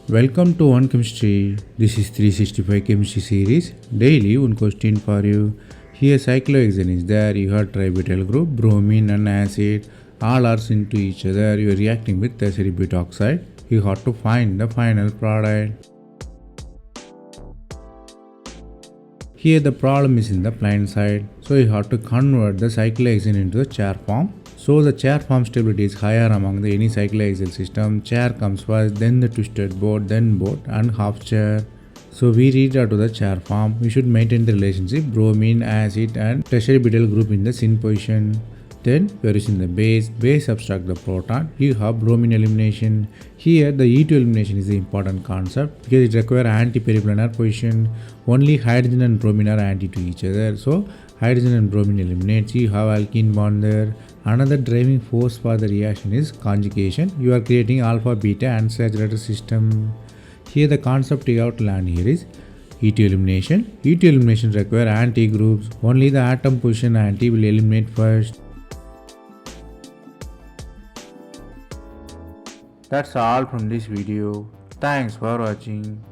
Welcome to One Chemistry. This is 365 Chemistry series. Daily one question for you. Here cyclohexane is there. You have tributyl group, bromine and acid. All are synced to each other. You are reacting with tertiary butoxide. You have to find the final product. Here the problem is in the plain side. So you have to convert the cyclohexane into the chair form. So the chair form stability is higher among the any cyclohexane system. Chair comes first, then the twisted board, then board and half chair. So we read out to the chair form. We should maintain the relationship bromine, acid and tertiary butyl group in the syn position. Then we are using the base subtract the proton. You have bromine elimination. Here the E2 elimination is the important concept because it requires antiperiplanar position. Only hydrogen and bromine are anti to each other. So hydrogen and bromine eliminates. You have alkene bond there. Another driving force for the reaction is conjugation. You are creating alpha beta unsaturated system. Here the concept you have to learn here is E2 elimination. E2 elimination require anti groups. Only the atom position anti will eliminate first. That's all from this video. Thanks for watching.